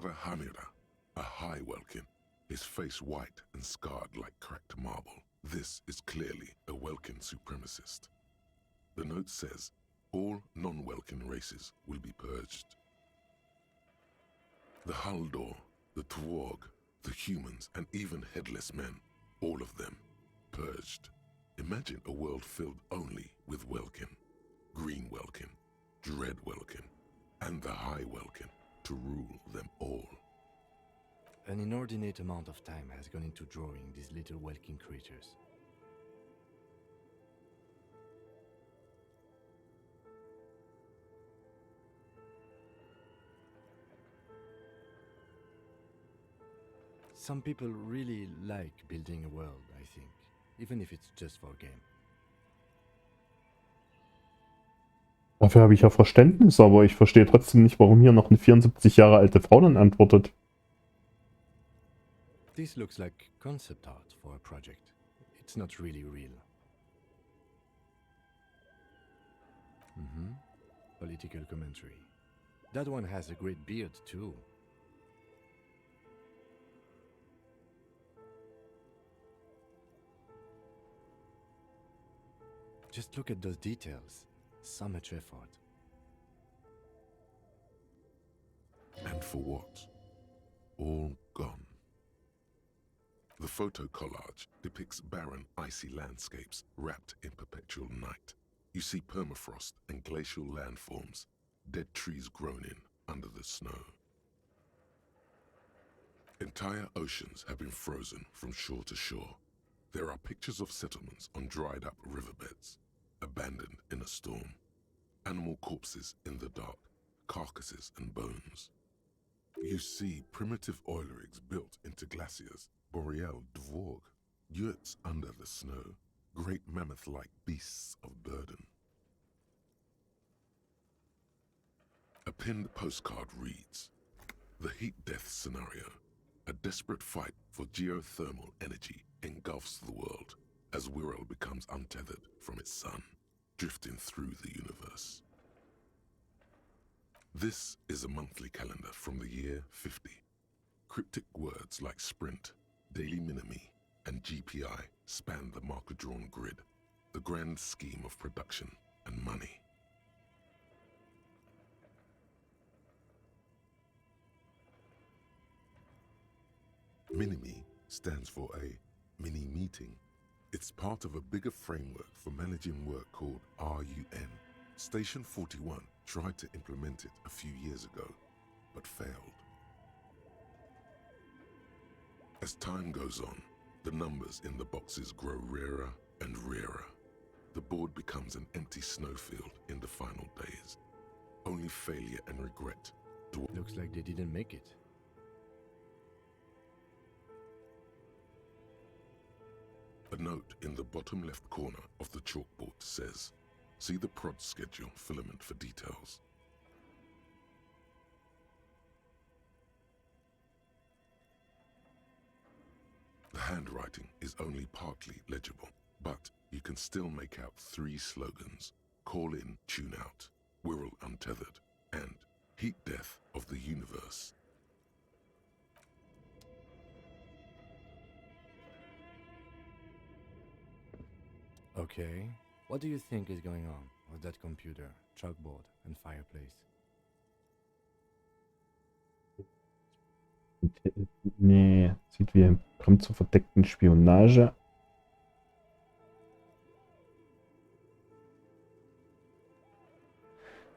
Another Hamira, a high Welkin, his face white and scarred like cracked marble. This is clearly a Welkin supremacist. The note says, all non-Welkin races will be purged. The Haldor, the Twarg, the humans, and even headless men, all of them, purged. Imagine a world filled only with Welkin, Green Welkin, Dread Welkin, and the High Welkin to rule them all. An inordinate amount of time has gone into drawing these little Welkin creatures. Some people really like building a world, I think, even if it's just for a game. Dafür habe ich ja Verständnis, aber ich verstehe trotzdem nicht, warum hier noch eine 74 Jahre alte Frau dann antwortet. This looks like concept art for a project. It's not really real. Political commentary. That one has a great beard too. Just look at those details. So much effort. And for what? All gone. The photo collage depicts barren, icy landscapes wrapped in perpetual night. You see permafrost and glacial landforms, dead trees grown in under the snow. Entire oceans have been frozen from shore to shore. There are pictures of settlements on dried-up riverbeds, abandoned in a storm. Animal corpses in the dark, carcasses and bones. You see primitive oil rigs built into glaciers, boreal dvorg, yurts under the snow, great mammoth-like beasts of burden. A pinned postcard reads, "The heat death scenario. A desperate fight for geothermal energy engulfs the world as Wirral becomes untethered from its sun, drifting through the universe." This is a monthly calendar from the year 50. Cryptic words like sprint, daily minimi, and GPI span the marker-drawn grid, the grand scheme of production and money. Minimi stands for a mini-meeting. It's part of a bigger framework for managing work called RUN. Station 41 tried to implement it a few years ago, but failed. As time goes on, the numbers in the boxes grow rarer and rarer. The board becomes an empty snowfield in the final days. Only failure and regret. Looks like they didn't make it. A note in the bottom left corner of the chalkboard says, "See the prod schedule filament for details." The handwriting is only partly legible, but you can still make out 3 slogans: "Call in, tune out," "Wirral untethered," and "Heat death of the universe." Okay, what do you think is going on with that computer, chalkboard and fireplace? Nee, sieht wie kommt zur verdeckten Spionage.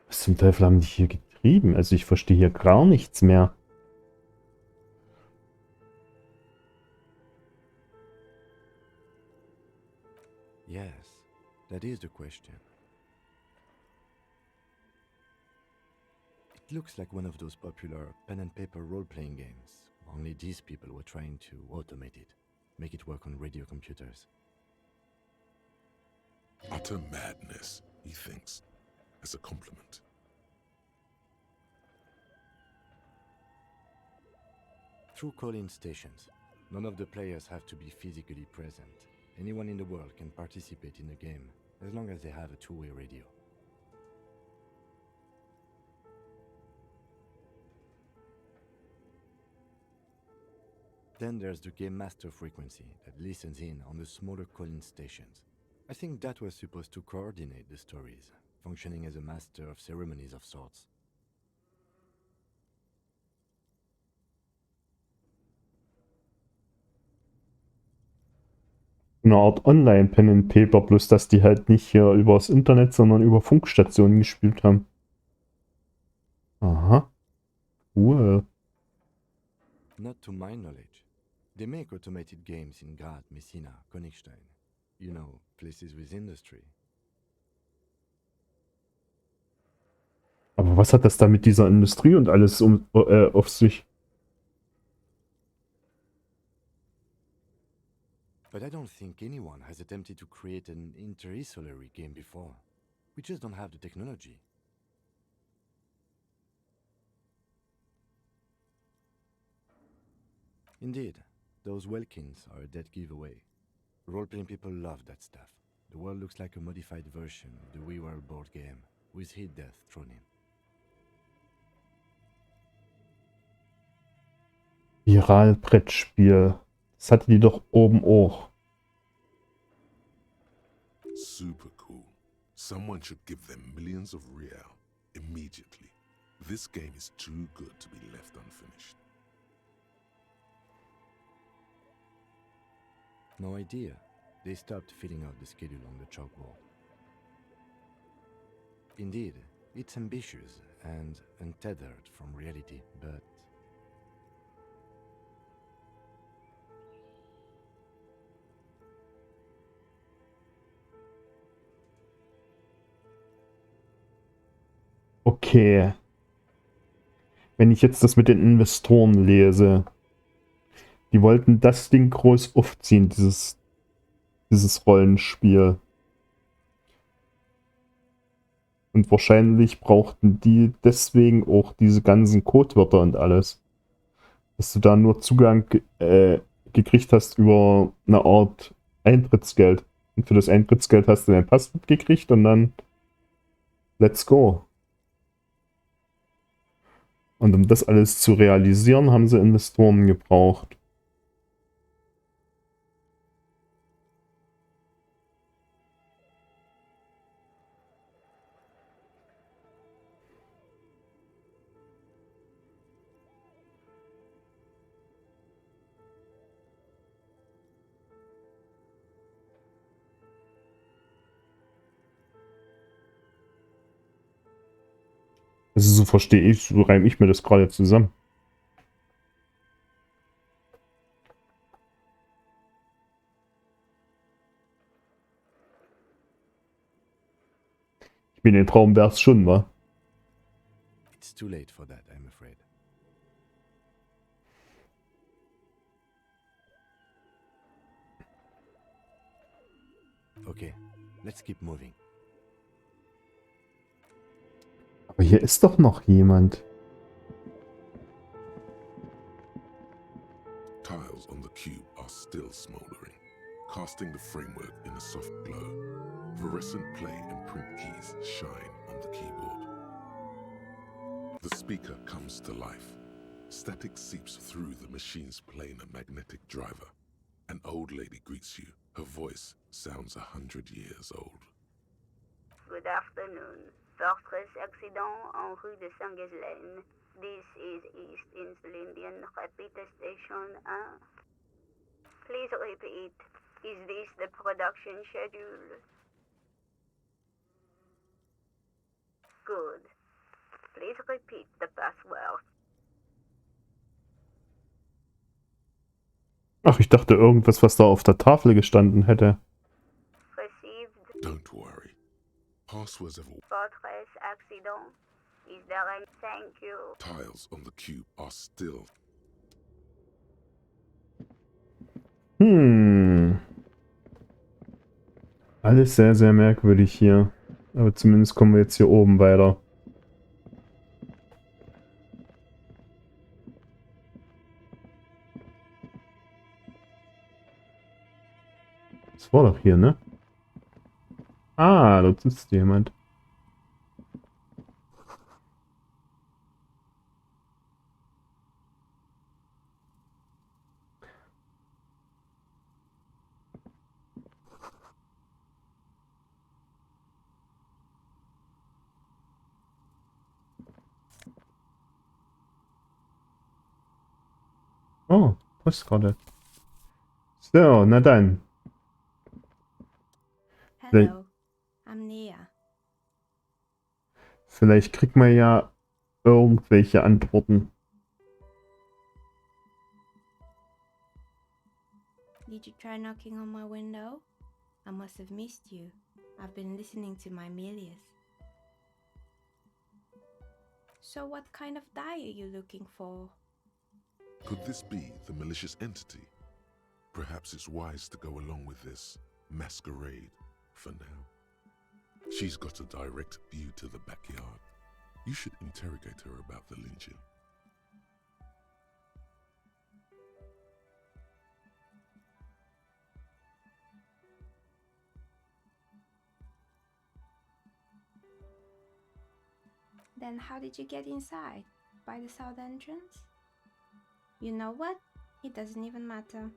Was zum Teufel haben die hier getrieben? Also ich verstehe hier gar nichts mehr. Yes, that is the question. It looks like one of those popular pen and paper role-playing games, only these people were trying to automate it, make it work on radio computers. Utter madness, he thinks, as a compliment. Through call-in stations, none of the players have to be physically present. Anyone in the world can participate in the game, as long as they have a two-way radio. Then there's the game master frequency that listens in on the smaller calling stations. I think that was supposed to coordinate the stories, functioning as a master of ceremonies of sorts. Eine Art Online-Pen and Paper, bloß dass die halt nicht hier übers Internet, sondern über Funkstationen gespielt haben. Aha. Cool. Not to my knowledge. They make automated games in Graz, Messina, Königstein. You know, places with industry. Aber was hat das da mit dieser Industrie und alles auf sich? But I don't think anyone has attempted to create an interisolary game before. We just don't have the technology. Indeed, those Welkins are a dead giveaway. Role-playing people love that stuff. The world looks like a modified version of the WeWorld board game, with hit death thrown in. Viral-Brettspiel. Das hatte die doch oben auch. Super cool. Someone should give them millions of real immediately. This game is too good to be left unfinished. No idea. They stopped filling out the schedule on the chalkboard. Indeed, it's ambitious and untethered from reality, but... Okay. Wenn ich jetzt das mit den Investoren lese, die wollten das Ding groß aufziehen, dieses Rollenspiel. Und wahrscheinlich brauchten die deswegen auch diese ganzen Codewörter und alles. Dass du da nur Zugang gekriegt hast über eine Art Eintrittsgeld. Und für das Eintrittsgeld hast du dein Passwort gekriegt und dann let's go. Und um das alles zu realisieren, haben sie Investoren gebraucht. Also so verstehe ich, so reime ich mir das gerade zusammen. Ich bin den Traum wär's schon, wa? It's too late for that, I'm afraid. Okay, let's keep moving. Aber hier ist doch noch jemand. Tiles on the cube are still smoldering, casting the framework in a soft glow. Fluorescent play and print keys shine on the keyboard. The speaker comes to life. Static seeps through the machine's planar magnetic driver. An old lady greets you. Her voice sounds 100 years old. Good afternoon. Fortress accident en rue de Saint-Ghislaine. This is East Insulindian Repeater Station 1. Please repeat. Is this the production schedule? Good. Please repeat the password. Ach, ich dachte irgendwas, was da auf der Tafel gestanden hätte. Received. Don't worry. Passwords have all. Fortress accident. Is there any... Thank you. Tiles on the cube are still. Alles sehr, sehr merkwürdig hier. Aber zumindest kommen wir jetzt hier oben weiter. Das war doch hier, ne? Ah, dort sitzt jemand. Oh, Postkarte. So, na dann. Hello, I'm Nia. Vielleicht kriegt man ja irgendwelche Antworten. Did you try knocking on my window? I must have missed you. I've been listening to my Milius. So what kind of die are you looking for? Could this be the malicious entity? Perhaps it's wise to go along with this masquerade for now. She's got a direct view to the backyard. You should interrogate her about the lynching. Then how did you get inside? By the south entrance? You know what? It doesn't even matter.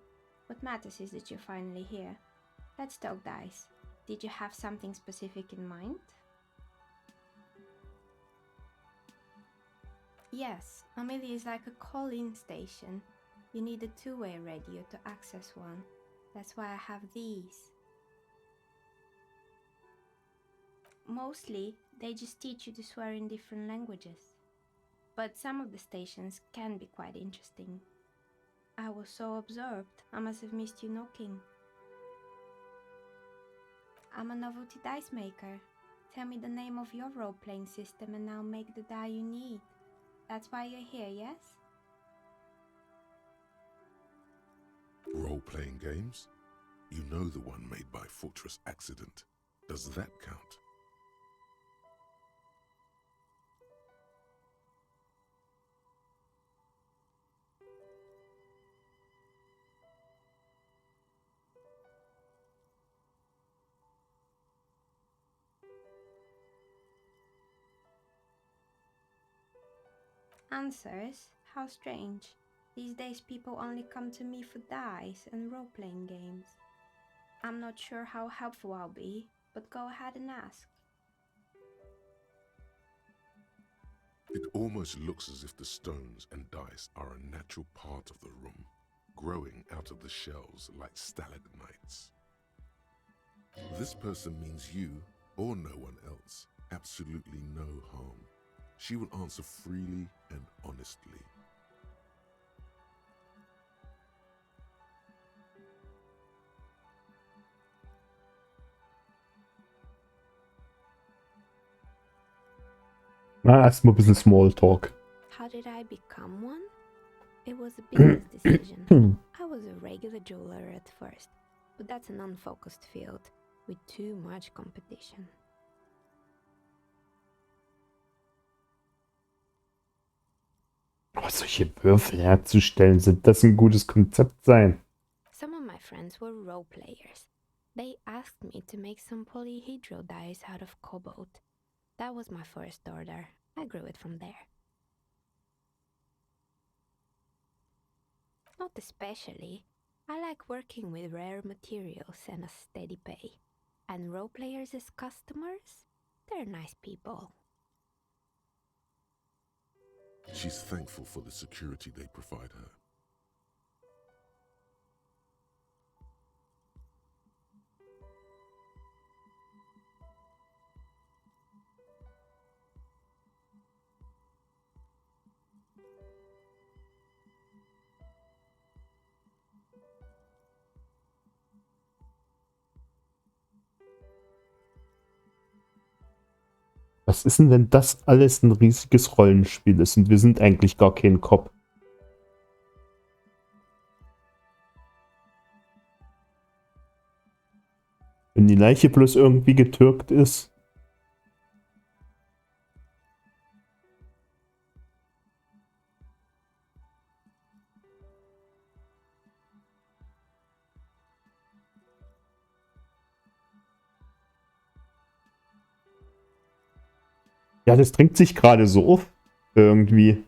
What matters is that you're finally here. Let's talk dice. Did you have something specific in mind? Yes, Amelia is like a call-in station. You need a two-way radio to access one. That's why I have these. Mostly, they just teach you to swear in different languages. But some of the stations can be quite interesting. I was so absorbed, I must have missed you knocking. I'm a novelty dice maker. Tell me the name of your role-playing system and I'll make the die you need. That's why you're here, yes? Role-playing games? You know the one made by Fortress Accident. Does that count? Answers? How strange. These days people only come to me for dice and role-playing games. I'm not sure how helpful I'll be, but go ahead and ask. It almost looks as if the stones and dice are a natural part of the room, growing out of the shells like stalagmites. This person means you, or no one else, absolutely no harm. She will answer freely and honestly. Na, erstmal ein bisschen Smalltalk. How did I become one? It was a business decision. I was a regular jeweler at first, but that's an unfocused field with too much competition. Oh, solche Würfel herzustellen, sind das ein gutes Konzept sein? Some of my friends were role players. They asked me to make some polyhedral dice out of cobalt. That was my first order. I grew it from there. Not especially. I like working with rare materials and a steady pay. And role players as customers? They're nice people. She's thankful for the security they provide her. Was ist denn, wenn das alles ein riesiges Rollenspiel ist und wir sind eigentlich gar kein Cop? Wenn die Leiche bloß irgendwie getürkt ist. Ja, das drängt sich gerade so auf. Irgendwie.